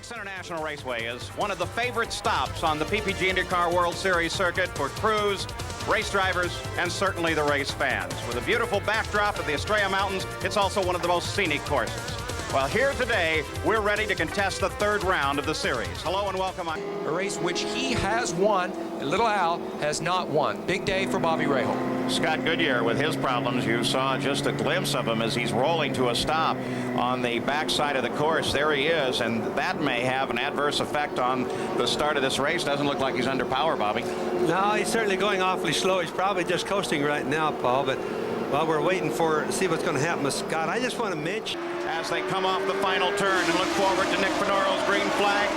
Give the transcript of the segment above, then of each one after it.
Phoenix International Raceway is one of the favorite stops on the PPG IndyCar World Series circuit for crews, race drivers, and certainly the race fans. With a beautiful backdrop of the Estrella Mountains, it's also one of the most scenic courses. Well, here today, we're ready to contest the third round of the series. Hello and welcome. A race which he has won, and Little Al has not won. Big day for Bobby Rahal. Scott Goodyear with his problems. You saw just a glimpse of him as he's rolling to a stop on the backside of the course. There he is, and that may have an adverse effect on the start of this race. Doesn't look like he's under power, Bobby. No, he's certainly going awfully slow. He's probably just coasting right now, Paul, but while we're waiting to see what's going to happen with Scott, I just want to mention as they come off the final turn and look forward to Nick Finoro's green flag.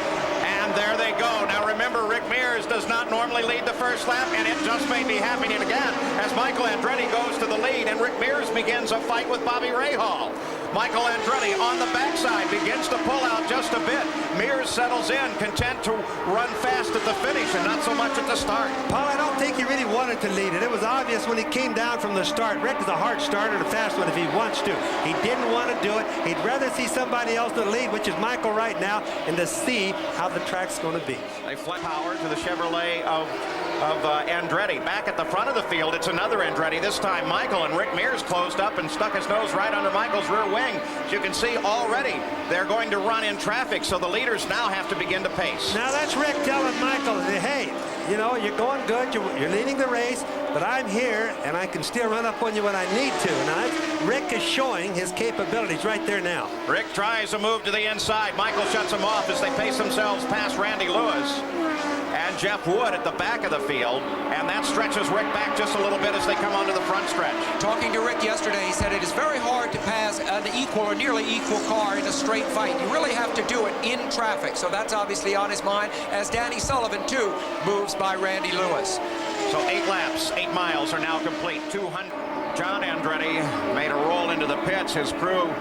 And there they go. Now remember, Rick Mears does not normally lead the first lap, and it just may be happening again as Michael Andretti goes to the lead and Rick Mears begins a fight with Bobby Rahal. Michael Andretti on the backside begins to pull out just a bit. Mears settles in, content to run fast at the finish and not so much at the start. Paul, I don't think he really wanted to lead it. It was obvious when he came down from the start. Rick is a hard starter and a fast one if he wants to. He didn't want to do it. He'd rather see somebody else to lead, which is Michael right now, and to see how the track's going to be. They flip power to the Chevrolet of Andretti. Back at the front of the field, it's another Andretti. This time Michael, and Rick Mears closed up and stuck his nose right under Michael's rear wing. As you can see already, they're going to run in traffic, so the leaders now have to begin to pace. Now that's Rick telling Michael, hey, you know, you're going good, you're leading the race, but I'm here and I can still run up on you when I need to. Now Rick is showing his capabilities right there now. Rick tries a move to the inside. Michael shuts him off as they pace themselves past Randy Lewis and Jeff Wood at the back of the field, and that stretches Rick back just a little bit as they come onto the front stretch. Talking to Rick yesterday, he said it is very hard to pass an equal or nearly equal car in a straight fight. You really have to do it in traffic, so that's obviously on his mind as Danny Sullivan, too, moves by Randy Lewis. So 8 laps, 8 miles are now complete. 200. John Andretti made a roll into the pits. His crew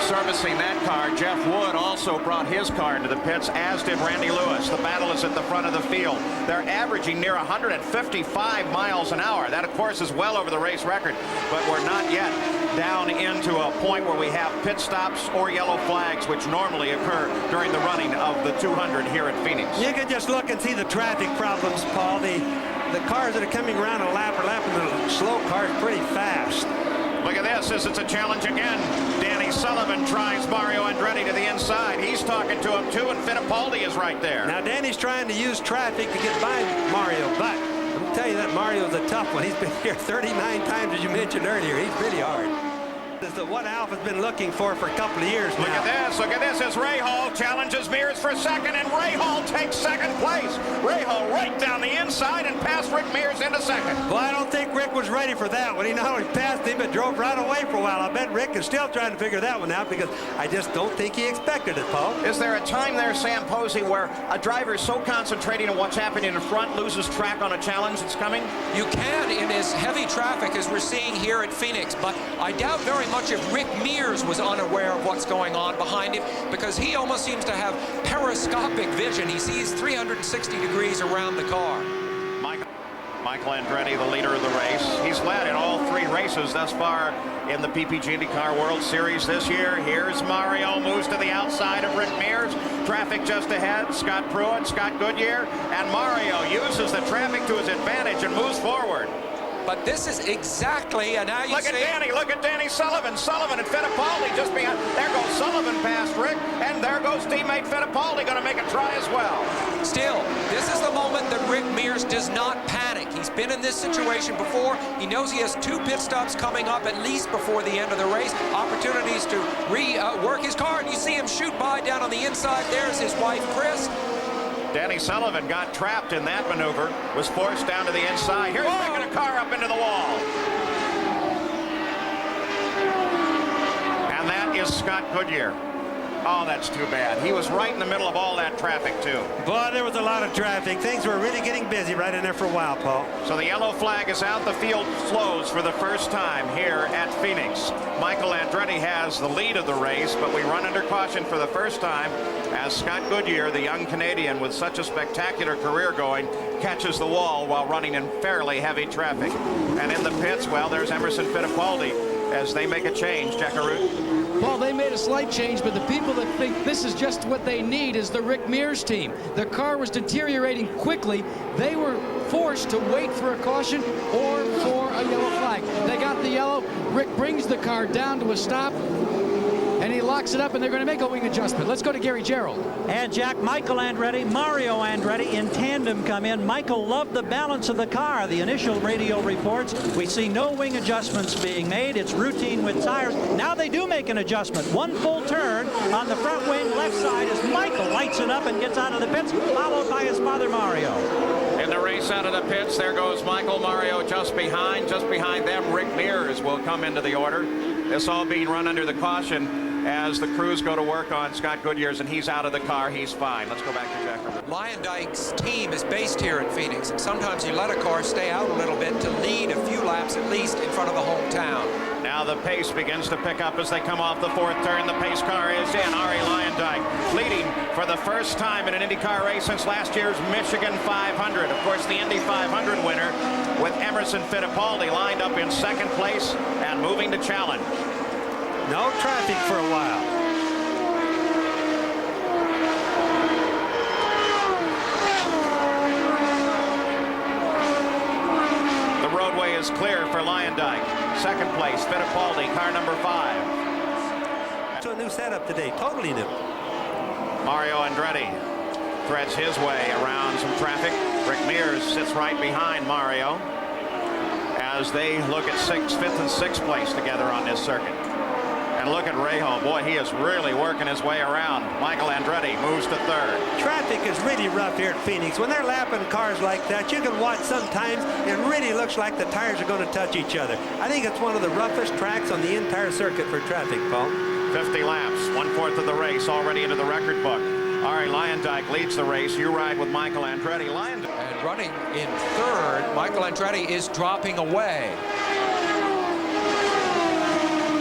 servicing that car. Jeff Wood also brought his car into the pits, as did Randy Lewis. The battle is at the front of the field. They're averaging near 155 miles an hour. That, of course, is well over the race record, but we're not yet down into a point where we have pit stops or yellow flags, which normally occur during the running of the 200 here at Phoenix. You can just look and see the traffic problems, Paul. The cars that are coming around a lap are lapping the slow cars pretty fast. Look at this as it's a challenge again. Danny Sullivan tries Mario Andretti to the inside. He's talking to him too, and Fittipaldi is right there. Now Danny's trying to use traffic to get by Mario, but I'll tell you that Mario's a tough one. He's been here 39 times, as you mentioned earlier. He's really hard. This is what Alpha's been looking for a couple of years now. Look at this as Rahal challenges Mears for second, and Rahal takes second place. Rahal right down the inside and past Rick Mears into second. Well, I don't think Rick was ready for that one. He not only passed him, but drove right away for a while. I bet Rick is still trying to figure that one out because I just don't think he expected it, Paul. Is there a time there, Sam Posey, where a driver is so concentrating on what's happening in front loses track on a challenge that's coming? You can in as heavy traffic as we're seeing here at Phoenix, but I doubt very much if Rick Mears was unaware of what's going on behind him, because he almost seems to have periscopic vision. He sees 360 degrees around the car. Michael Andretti, the leader of the race. He's led in all 3 races thus far in the PPG IndyCar World Series this year. Here's Mario, moves to the outside of Rick Mears. Traffic just ahead. Scott Pruitt, Scott Goodyear, and Mario uses the traffic to his advantage and moves forward. But this is exactly, and now you see... Look at Danny Sullivan. Sullivan and Fittipaldi just behind. There goes Sullivan past Rick, and there goes teammate Fittipaldi going to make a try as well. Still, this is the moment that Rick Mears does not panic. He's been in this situation before. He knows he has 2 pit stops coming up at least before the end of the race. Opportunities to rework his car, and you see him shoot by down on the inside. There's his wife, Chris. Danny Sullivan got trapped in that maneuver, was forced down to the inside. Here's picking a car up into the wall. And that is Scott Goodyear. Oh, that's too bad. He was right in the middle of all that traffic, too. Boy, there was a lot of traffic. Things were really getting busy right in there for a while, Paul. So the yellow flag is out. The field flows for the first time here at Phoenix. Michael Andretti has the lead of the race, but we run under caution for the first time as Scott Goodyear, the young Canadian with such a spectacular career going, catches the wall while running in fairly heavy traffic. And in the pits, well, there's Emerson Fittipaldi as they make a change. Jackaroo. Well, they made a a slight change, but the people that think this is just what they need is the Rick Mears team. The car was deteriorating quickly. They were forced to wait for a caution or for a yellow flag. They got the yellow. Rick brings the car down to a stop, and he locks it up, and they're going to make a wing adjustment. Let's go to Gary Gerald. And Jack, Michael Andretti, Mario Andretti in tandem come in. Michael loved the balance of the car. The initial radio reports, we see no wing adjustments being made. It's routine with tires. Now they do make an adjustment. One full turn on the front wing left side as Michael lights it up and gets out of the pits, followed by his father Mario. In the race out of the pits, there goes Michael. Mario just behind. Just behind them, Rick Mears will come into the order. This all being run under the caution as the crews go to work on Scott Goodyear's, and he's out of the car. He's fine. Let's go back to Jack. Luyendyk's team is based here in Phoenix, and sometimes you let a car stay out a little bit to lead a few laps at least in front of the hometown. Now the pace begins to pick up as they come off the fourth turn. The pace car is in. Arie Luyendyk leading for the first time in an IndyCar race since last year's Michigan 500. Of course, the Indy 500 winner with Emerson Fittipaldi lined up in second place and moving to challenge. No traffic for a while. The roadway is clear for Luyendyk. Second place, Fittipaldi, car number 5. To a new setup today, totally new. Mario Andretti threads his way around some traffic. Rick Mears sits right behind Mario as they look at 5th and 6th place together on this circuit. And look at Rahal. Boy, he is really working his way around. Michael Andretti moves to 3rd. Traffic is really rough here at Phoenix. When they're lapping cars like that, you can watch sometimes it really looks like the tires are going to touch each other. I think it's one of the roughest tracks on the entire circuit for traffic, Paul. 50 laps, 1/4 of the race already into the record book. Arie Luyendyk leads the race. You ride with Michael Andretti. And running in 3rd, Michael Andretti is dropping away.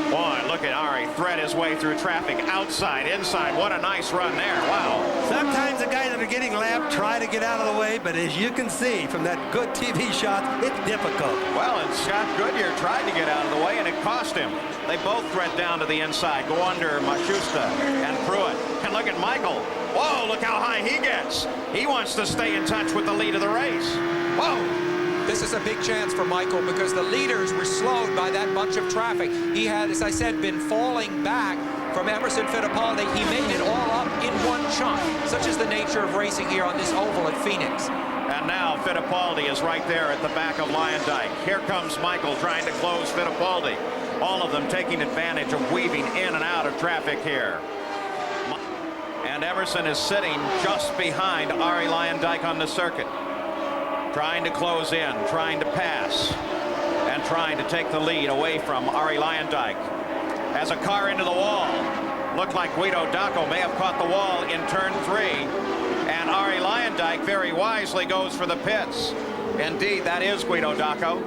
Boy, look at Arie thread his way through traffic, outside, inside. What a nice run there. Wow. Sometimes the guys that are getting lapped try to get out of the way, but as you can see from that good TV shot, it's difficult. Well, and Scott Goodyear tried to get out of the way, and it cost him. They both thread down to the inside, go under Matsushita and Pruitt. And look at Michael. Whoa, look how high he gets. He wants to stay in touch with the lead of the race. Whoa. This is a big chance for Michael because the leaders were slowed by that bunch of traffic. He had, as I said, been falling back from Emerson Fittipaldi. He made it all up in one chunk. Such is the nature of racing here on this oval at Phoenix. And now Fittipaldi is right there at the back of Luyendyk. Here comes Michael trying to close Fittipaldi. All of them taking advantage of weaving in and out of traffic here. And Emerson is sitting just behind Arie Luyendyk on the circuit, trying to close in, trying to pass, and trying to take the lead away from Arie Luyendyk. As a car into the wall. Looked like Guido Dacco may have caught the wall in turn 3. And Arie Luyendyk very wisely goes for the pits. Indeed, that is Guido Dacco.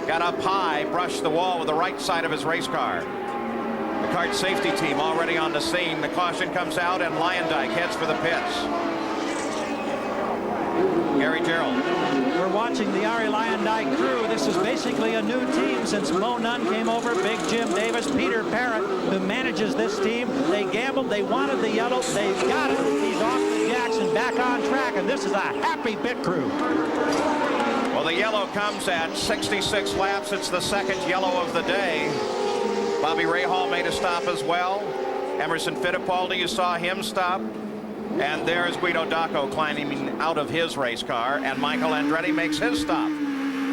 Got up high, brushed the wall with the right side of his race car. The kart safety team already on the scene. The caution comes out, and Luyendyk heads for the pits. Gary Gerald. We're watching the Arie Luyendyk crew. This is basically a new team since Mo Nunn came over. Big Jim Davis, Peter Parrott, who manages this team. They gambled. They wanted the yellow. They got it. He's off to Jackson, back on track, and this is a happy pit crew. Well, the yellow comes at 66 laps. It's the second yellow of the day. Bobby Rahal made a stop as well. Emerson Fittipaldi, you saw him stop. And there's Guido Dacco climbing out of his race car, and Michael Andretti makes his stop.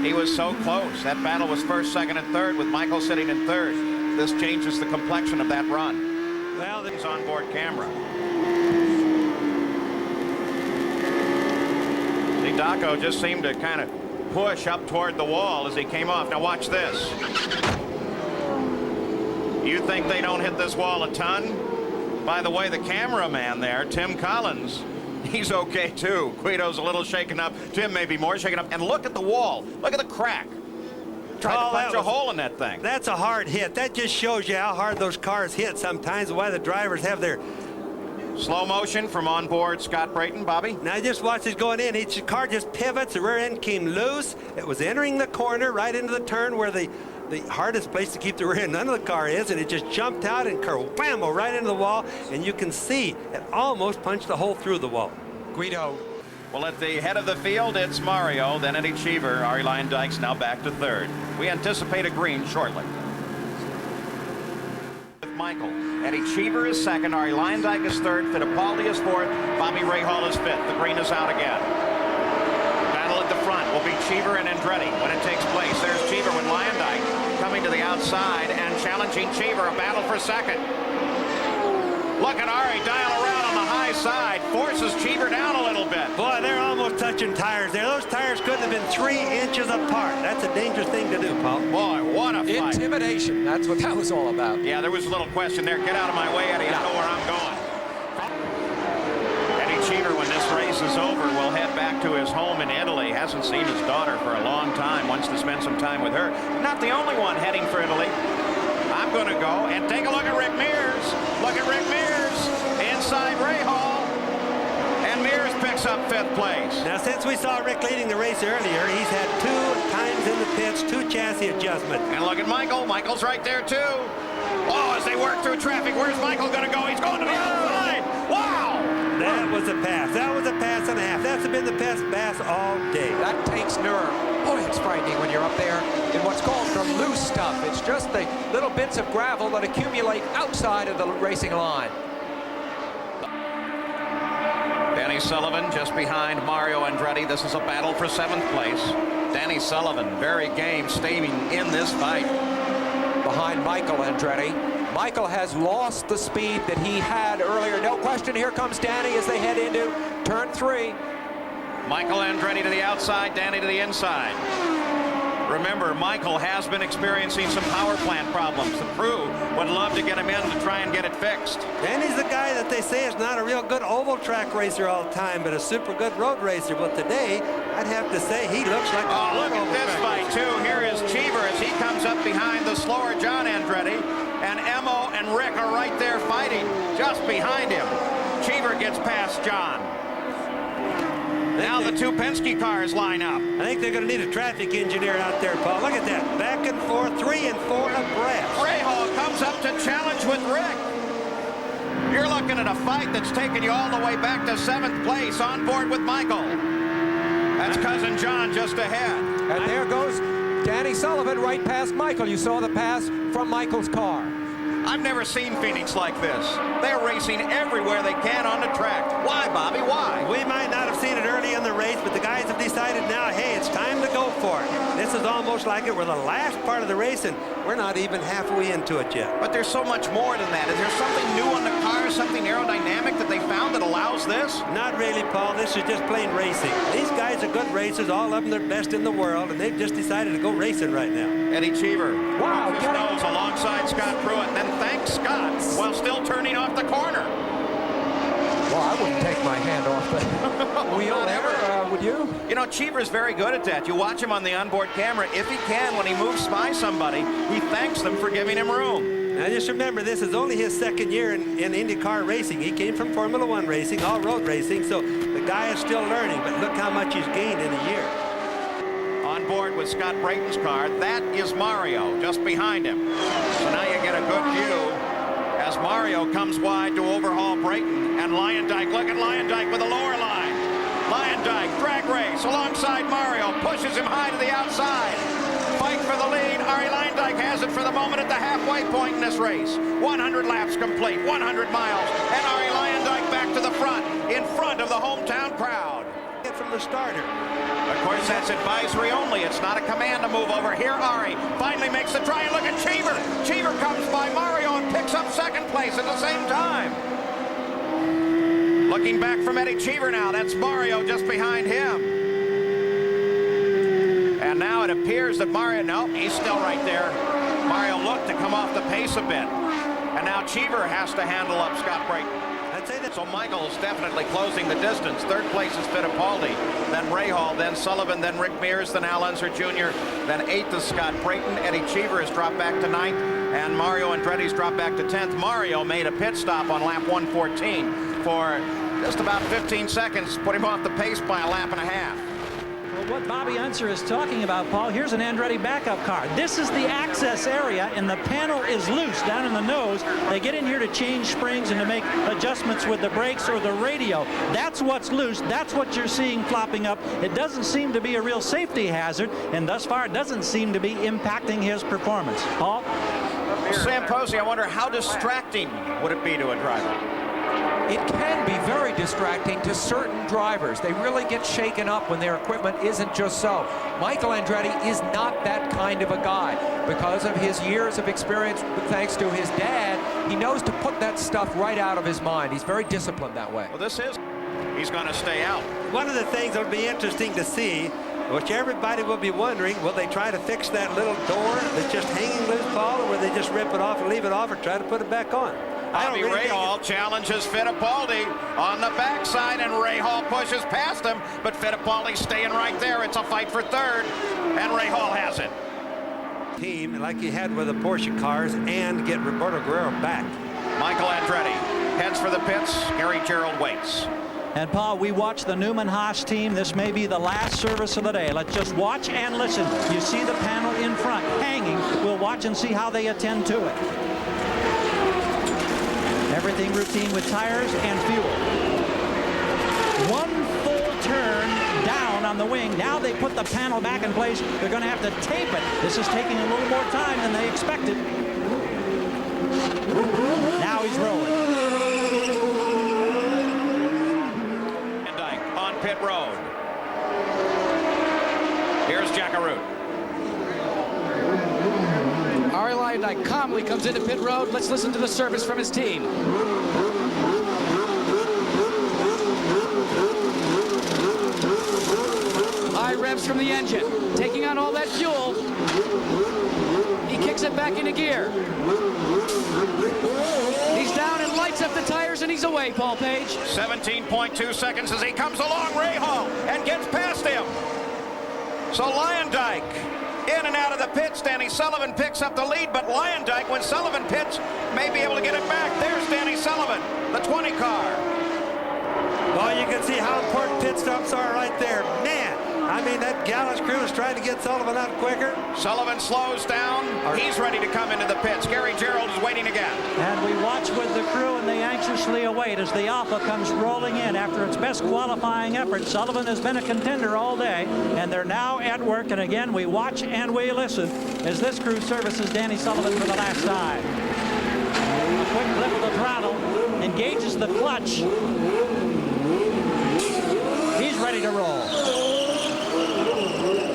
He was so close. That battle was 1st, 2nd, and 3rd, with Michael sitting in 3rd. This changes the complexion of that run. Well, this onboard camera. See, Dacco just seemed to kind of push up toward the wall as he came off. Now watch this. You think they don't hit this wall a ton? By the way, the cameraman there, Tim Collins, he's okay too. Guido's a little shaken up. Tim may be more shaken up. And look at the wall. Look at the crack. Tried to punch a hole in that thing. That's a hard hit. That just shows you how hard those cars hit sometimes, why the drivers have their... Slow motion from on board Scott Brayton, Bobby. Now just watch it going in. Each car just pivots. The rear end came loose. It was entering the corner right into the turn where the the hardest place to keep the rear none of the car is, and it just jumped out and kerwhammo right into the wall, and you can see it almost punched a hole through the wall. Guido. Well, at the head of the field, it's Mario, then Eddie Cheever. Arie Luyendyk's now back to third. We anticipate a green shortly. With Michael. Eddie Cheever is second, Arie Luyendyk is third, Fittipaldi is fourth, Bobby Rahal is fifth. The green is out again. Battle at the front will be Cheever and Andretti when it takes place. There's Cheever with Luyendyk coming to the outside and challenging Cheever, a battle for second. Look at Arie dial around on the high side, forces Cheever down a little bit. Boy, they're almost touching tires there. Those tires couldn't have been 3 inches apart. That's a dangerous thing to do, Paul. Boy, what a fight. Intimidation. That's what that was all about. Yeah, there was a little question there. Get out of my way, Eddie. I know where I'm going. Eddie Cheever, when this race is over, will head back to his home in Italy. Hasn't seen his daughter for a long time. Wants to spend some time with her. Not the only one heading for Italy. I'm going to go and take a look at Rick Mears. Look at Rick Mears inside Rahal. And Mears picks up 5th place. Now, since we saw Rick leading the race earlier, he's had 2 times in the pits, 2 chassis adjustments. And look at Michael. Michael's right there, too. Oh, as they work through traffic, where's Michael going to go? He's going to the other side. Wow! That was a pass. That was a pass and a half. That's been the best pass all day. That takes nerve. Boy, it's frightening when you're up there in what's called the loose stuff. It's just the little bits of gravel that accumulate outside of the racing line. Danny Sullivan just behind Mario Andretti. This is a battle for 7th place. Danny Sullivan, very game, staying in this fight. Behind Michael Andretti. Michael has lost the speed that he had earlier. No question, here comes Danny as they head into turn 3. Michael Andretti to the outside, Danny to the inside. Remember, Michael has been experiencing some power plant problems. The crew would love to get him in to try and get it fixed. Danny's the guy that they say is not a real good oval track racer all the time, but a super good road racer. But today, I'd have to say he looks like a look at this fight, too. Here is Cheever as he comes up behind the slower John Andretti. And Emo and Rick are right there fighting just behind him. Cheever gets past John. Now the 2 Penske cars line up. I think they're going to need a traffic engineer out there, Paul. Look at that. Back and forth, 3 and 4 abreast. Rahal comes up to challenge with Rick. You're looking at a fight that's taken you all the way back to 7th place on board with Michael. That's cousin John just ahead. And there goes Danny Sullivan right past Michael. You saw the pass from Michael's car. I've never seen Phoenix like this. They're racing everywhere they can on the track. Why, Bobby? Why? We might not have seen it early in the race, but the guys have decided now, hey, it's time to go for it. This is almost like it. We're the last part of the race, and we're not even halfway into it yet. But there's so much more than that. Is there something new on the car, something aerodynamic that they found that allows this? Not really, Paul. This is just plain racing. These guys are good racers. All of them are best in the world, and they've just decided to go racing right now. Eddie Cheever. Wow, his nose alongside Scott Pruitt, then thanks Scott while still turning off the corner. Well, I wouldn't take my hand off the wheel ever, would you? You know, Cheever's very good at that. You watch him on the onboard camera. If he can, when he moves by somebody, he thanks them for giving him room. Now, just remember, this is only his 2nd year in IndyCar racing. He came from Formula One racing, all road racing, so the guy is still learning, but look how much he's gained in a year. On board with Scott Brayton's car, that is Mario, just behind him. So now you get a good view as Mario comes wide to overhaul Brayton. And Luyendyk, look at Luyendyk with the lower line. Luyendyk, drag race alongside Mario, pushes him high to the outside. Fight for the lead. Arie Luyendyk has it for the moment at the halfway point in this race. 100 laps complete, 100 miles. And Arie Luyendyk back to the front, in front of the hometown crowd. Get from the starter. Of course, that's advisory only. It's not a command to move over. Here, Arie finally makes the try, and look at Cheever. Cheever comes by Mario and picks up 2nd place at the same time. Looking back from Eddie Cheever now, that's Mario just behind him. And now it appears that Mario, no, he's still right there. Mario looked to come off the pace a bit. And now Cheever has to handle up Scott Brayton. So Michael's definitely closing the distance. 3rd place is Fittipaldi, then Rahal, then Sullivan, then Rick Mears, then Al Unser Jr., then 8th is Scott Brayton. Eddie Cheever has dropped back to 9th, and Mario Andretti's dropped back to 10th. Mario made a pit stop on lap 114 for just about 15 seconds, put him off the pace by a lap and a half. Well, what Bobby Unser is talking about, Paul, here's an Andretti backup car. This is the access area, and the panel is loose down in the nose. They get in here to change springs and to make adjustments with the brakes or the radio. That's what's loose. That's what you're seeing flopping up. It doesn't seem to be a real safety hazard, and thus far it doesn't seem to be impacting his performance. Paul? Sam Posey, I wonder how distracting would it be to a driver? It can be very distracting to certain drivers. They really get shaken up when their equipment isn't just so. Michael Andretti is not that kind of a guy. Because of his years of experience, thanks to his dad, he knows to put that stuff right out of his mind. He's very disciplined that way. Well, he's going to stay out. One of the things that would be interesting to see, which everybody will be wondering, will they try to fix that little door that's just hanging loose, Paul, or will they just rip it off and leave it off or try to put it back on? Bobby Rahal challenges Fittipaldi on the backside, and Rahal pushes past him, but Fittipaldi's staying right there. It's a fight for third, and Rahal has it. Team like he had with the Porsche cars and get Roberto Guerrero back. Michael Andretti heads for the pits. Gary Gerould waits. And Paul, we watch the Newman Haas team. This may be the last service of the day. Let's just watch and listen. You see the panel in front hanging. We'll watch and see how they attend to it. Everything routine with tires and fuel. One full turn down on the wing. Now they put the panel back in place. They're going to have to tape it. This is taking a little more time than they expected. Now he's rolling. Luyendyk on pit road. Here's Jackaroo. Arie Luyendyk calmly comes into pit road. Let's listen to the service from his team. High revs from the engine, taking on all that fuel. He kicks it back into gear. He's down and lights up the tires, and he's away, Paul Page. 17.2 seconds as he comes along Rahal and gets past him. So Luyendyk in and out of the pits. Danny Sullivan picks up the lead, but Luyendyk, when Sullivan pits, may be able to get it back. There's Danny Sullivan, the 20 car. Well, you can see how important pit stops are right there. Man, I mean, that Gallus crew is trying to get Sullivan out quicker. Sullivan slows down. He's ready to come into the pits. Gary Gerould is waiting again. And we watch with the crew, and they anxiously await as the Alpha comes rolling in after its best qualifying effort. Sullivan has been a contender all day, and they're now at work. And again, we watch and we listen as this crew services Danny Sullivan for the last time. A quick flip of the throttle, engages the clutch. He's ready to roll.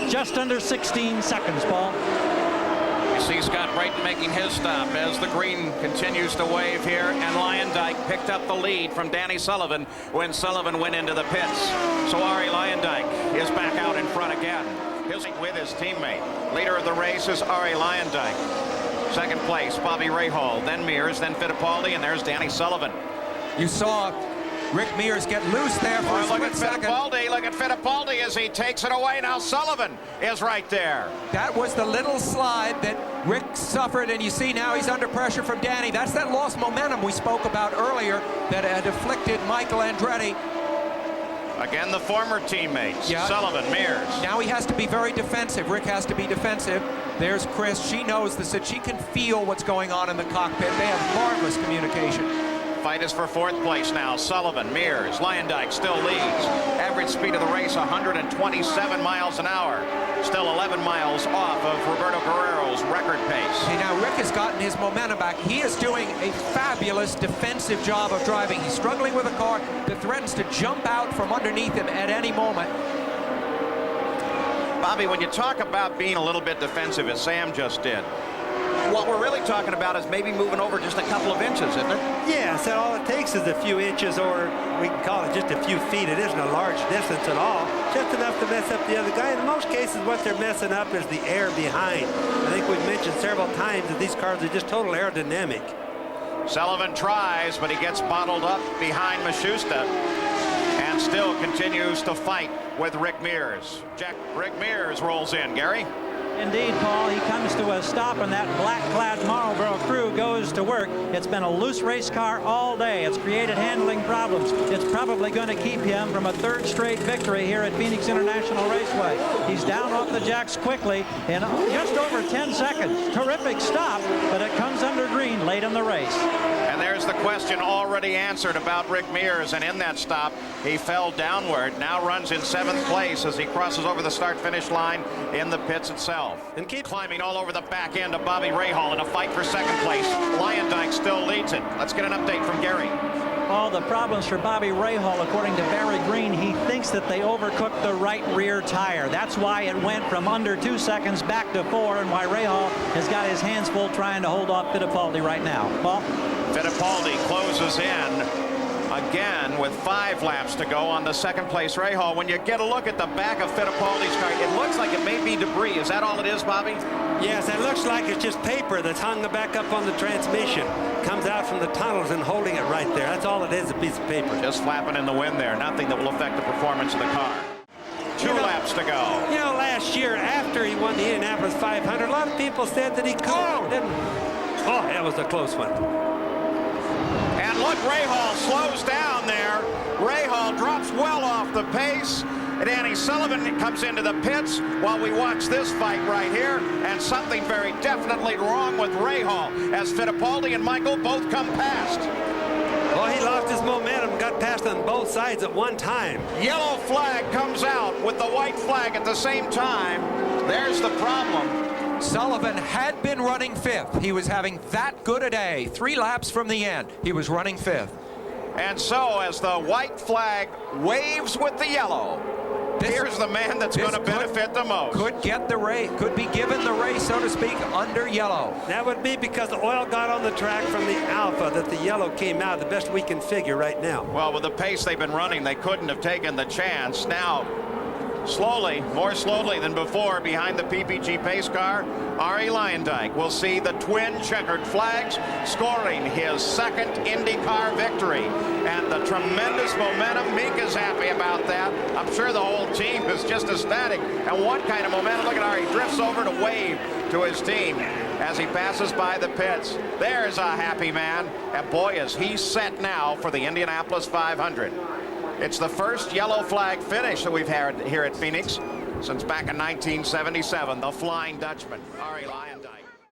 Just under 16 seconds, Paul. You see Scott Brayton making his stop as the green continues to wave here, and Luyendyk picked up the lead from Danny Sullivan when Sullivan went into the pits. So Arie Luyendyk is back out in front again. He's with his teammate. Leader of the race is Arie Luyendyk. Second place, Bobby Rahal, then Mears, then Fittipaldi, and there's Danny Sullivan. You saw Rick Mears get loose there for a split second. Look at Fittipaldi as he takes it away. Now Sullivan is right there. That was the little slide that Rick suffered, and you see now he's under pressure from Danny. That's that lost momentum we spoke about earlier that had afflicted Michael Andretti. Again, the former teammates, yeah. Sullivan, Mears. Now he has to be very defensive. Rick has to be defensive. There's Chris. She knows this, that she can feel what's going on in the cockpit. They have marvelous communication. Fight is for fourth place now. Sullivan, Mears, Luyendyk still leads. Average speed of the race, 127 miles an hour. Still 11 miles off of Roberto Guerrero's record pace. See, now Rick has gotten his momentum back. He is doing a fabulous defensive job of driving. He's struggling with a car that threatens to jump out from underneath him at any moment. Bobby, when you talk about being a little bit defensive, as Sam just did, what we're really talking about is maybe moving over just a couple of inches, isn't it? Yeah, so all it takes is a few inches, or we can call it just a few feet. It isn't a large distance at all. Just enough to mess up the other guy. In most cases, what they're messing up is the air behind. I think we've mentioned several times that these cars are just total aerodynamic. Sullivan tries, but he gets bottled up behind Matsushita and still continues to fight with Rick Mears. Rick Mears rolls in. Gary? Indeed, Paul, he comes to a stop, and that black-clad Marlboro crew goes to work. It's been a loose race car all day. It's created handling problems. It's probably going to keep him from a third straight victory here at Phoenix International Raceway. He's down off the jacks quickly in just over 10 seconds. Terrific stop, but it comes under green late in the race. And there's the question already answered about Rick Mears, and in that stop, he fell downward, now runs in 7th place as he crosses over the start-finish line in the pits itself. And keep climbing all over the back end of Bobby Rahal in a fight for 2nd place. Luyendyk still leads it. Let's get an update from Gary. All the problems for Bobby Rahal, according to Barry Green, he thinks that they overcooked the right rear tire. That's why it went from under 2 seconds back to 4, and why Rahal has got his hands full trying to hold off Fittipaldi right now. Paul? Fittipaldi closes in again with 5 laps to go on the 2nd place Rahal. When you get a look at the back of Fittipaldi's car, it looks like it may be debris. Is that all it is, Bobby? Yes, it looks like it's just paper that's hung back up on the transmission. Comes out from the tunnels and holding it right there. That's all it is, a piece of paper. Just flapping in the wind there. Nothing that will affect the performance of the car. 2 laps to go. You know, last year after he won the Indianapolis 500, a lot of people said that he could. Didn't. Oh, that was a close one. And look, Rahal slows down there. Rahal drops well off the pace. Danny Sullivan comes into the pits while we watch this fight right here, and something very definitely wrong with Rahal as Fittipaldi and Michael both come past. Well, he lost his momentum, got past on both sides at one time. Yellow flag comes out with the white flag at the same time. There's the problem. Sullivan had been running 5th. He was having that good a day. 3 laps from the end, he was running 5th. And so as the white flag waves with the yellow, here's the man that's going to benefit the most. Could get the race, could be given the race, so to speak, under yellow. That would be because the oil got on the track from the Alpha that the yellow came out, the best we can figure right now. Well, with the pace they've been running, they couldn't have taken the chance. Now, slowly, more slowly than before, behind the PPG pace car, Arie Luyendyk will see the twin checkered flags, scoring his 2nd IndyCar victory. And the tremendous momentum, Meek is happy about that. I'm sure the whole team is just ecstatic. And what kind of momentum? Look at Arie, he drifts over to wave to his team as he passes by the pits. There's a happy man. And boy, is he set now for the Indianapolis 500. It's the first yellow flag finish that we've had here at Phoenix since back in 1977. The Flying Dutchman, Arie Luyendyk.